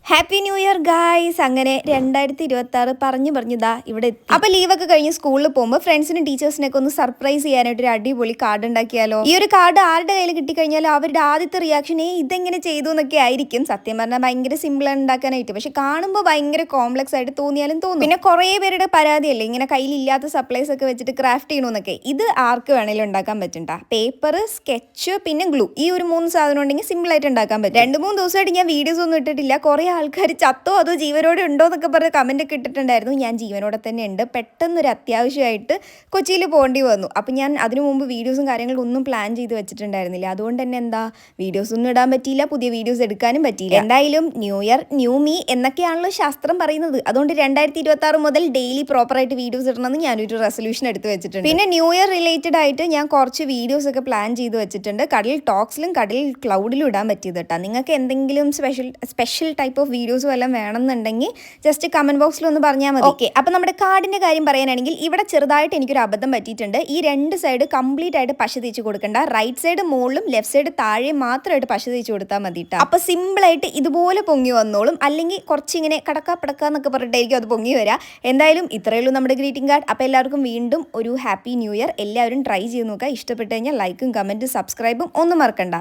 Happy new year guys. അങ്ങനെ 2026 പറഞ്ഞതാ ഇവിടെ എത്തി. അപ്പൊ ലീവൊക്കെ കഴിഞ്ഞ് സ്കൂളിൽ പോകുമ്പോൾ ഫ്രണ്ട്സിനും ടീച്ചേഴ്സിനൊക്കെ ഒന്ന് സർപ്രൈസ് ചെയ്യാനായിട്ട് ഒരു അടിപൊളി കാർഡ് ഉണ്ടാക്കിയാലോ. ഈ ഒരു കാർഡ് ആരുടെ കയ്യിൽ കിട്ടിക്കഴിഞ്ഞാലും അവരുടെ ആദ്യത്തെ റിയാക്ഷൻ ഇതെങ്ങനെ ചെയ്തു എന്നൊക്കെ ആയിരിക്കും. സത്യം പറഞ്ഞാൽ ഭയങ്കര സിമ്പിൾ ആണ് ഉണ്ടാക്കാനായിട്ട്, പക്ഷെ കാണുമ്പോൾ ഭയങ്കര കോംപ്ലക്സ് ആയിട്ട് തോന്നിയാലും തോന്നും. പിന്നെ കുറേ പേരുടെ പരാതിയല്ലേ ഇങ്ങനെ കയ്യിലില്ലാത്ത സപ്ലൈസ് ഒക്കെ വെച്ചിട്ട് ക്രാഫ്റ്റ് ചെയ്യണമെന്നൊക്കെ. ഇത് ആർക്ക് വേണേലും ഉണ്ടാക്കാൻ പറ്റും. പേപ്പർ, സ്കെച്ച്, പിന്നെ ഗ്ലൂ, ഈ ഒരു 3 സാധനം ഉണ്ടെങ്കിൽ സിമ്പിൾ ആയിട്ട് ഉണ്ടാക്കാൻ പറ്റും. 2-3 ദിവസമായിട്ട് ഞാൻ വീഡിയോസ് ഒന്നും ഇട്ടിട്ടില്ല. കുറേ ആൾക്കാർ ചത്തോ അതോ ജീവനോടെ ഉണ്ടോ എന്നൊക്കെ പറഞ്ഞ് കമന്റ് ഒക്കെ ഇട്ടിട്ടുണ്ടായിരുന്നു. ഞാൻ ജീവനോടെ തന്നെ ഉണ്ട്. പെട്ടെന്നൊരു അത്യാവശ്യമായിട്ട് കൊച്ചിയിൽ പോകേണ്ടി വന്നു. അപ്പം ഞാൻ അതിനു മുമ്പ് വീഡിയോസും കാര്യങ്ങളും ഒന്നും പ്ലാൻ ചെയ്ത് വെച്ചിട്ടുണ്ടായിരുന്നില്ല. അതുകൊണ്ട് തന്നെ വീഡിയോസ് ഒന്നും ഇടാൻ പറ്റിയില്ല, പുതിയ വീഡിയോസ് എടുക്കാനും പറ്റിയില്ല. എന്തായാലും ന്യൂ ഇയർ ന്യൂ മീ എന്നൊക്കെയാണല്ലോ ശാസ്ത്രം പറയുന്നത്. അതുകൊണ്ട് 2026 മുതൽ ഡെയിലി പ്രോപ്പറായിട്ട് വീഡിയോസ് ഇടണമെന്ന് ഞാനൊരു റെസൊല്യൂഷൻ എടുത്ത് വെച്ചിട്ടുണ്ട്. പിന്നെ ന്യൂ ഇയർ റിലേറ്റഡ് ആയിട്ട് ഞാൻ കുറച്ച് വീഡിയോസ് ഒക്കെ പ്ലാൻ ചെയ്ത് വെച്ചിട്ടുണ്ട്. കടൽ ടോക്സിലും കടൽ ക്ലൗഡിലും ഇടാൻ പറ്റിയത് കേട്ടോ. നിങ്ങൾക്ക് എന്തെങ്കിലും സ്പെഷ്യൽ ടൈപ്പ് ഓഫ് വീഡിയോസ് വല്ലതും വേണമെന്നുണ്ടെങ്കിൽ ജസ്റ്റ് കമന്റ് ബോക്സിൽ ഒന്ന് പറഞ്ഞാൽ മതി. ഓക്കെ, അപ്പം നമ്മുടെ കാർഡിന്റെ കാര്യം പറയാനാണെങ്കിൽ ഇവിടെ ചെറുതായിട്ട് എനിക്കൊരു അബദ്ധം പറ്റിയിട്ടുണ്ട്. ഈ 2 സൈഡ് കംപ്ലീറ്റ് ആയിട്ട് പശ തേച്ച് കൊടുക്കണ്ട. റൈറ്റ് സൈഡ് മുകളിലും ലെഫ്റ്റ് സൈഡ് താഴെ മാത്രമായിട്ട് പശ തേച്ച് കൊടുത്താൽ മതി കേട്ടോ. അപ്പോൾ സിമ്പിളായിട്ട് ഇതുപോലെ പൊങ്ങി വന്നോളും. അല്ലെങ്കിൽ കുറച്ചിങ്ങനെ കടക്കാന്നൊക്കെ പറഞ്ഞിട്ടായിരിക്കും അത് പൊങ്ങി വരിക. എന്തായാലും ഇത്രയേ ഉള്ളൂ നമ്മുടെ ഗ്രീറ്റിംഗ് കാർഡ്. അപ്പോൾ എല്ലാവർക്കും വീണ്ടും ഒരു ഹാപ്പി ന്യൂ ഇയർ. എല്ലാവരും ട്രൈ ചെയ്ത് നോക്കുക. ഇഷ്ടപ്പെട്ട് കഴിഞ്ഞാൽ ലൈക്കും കമൻറ്റും സബ്സ്ക്രൈബും ഒന്നും മറക്കണ്ട.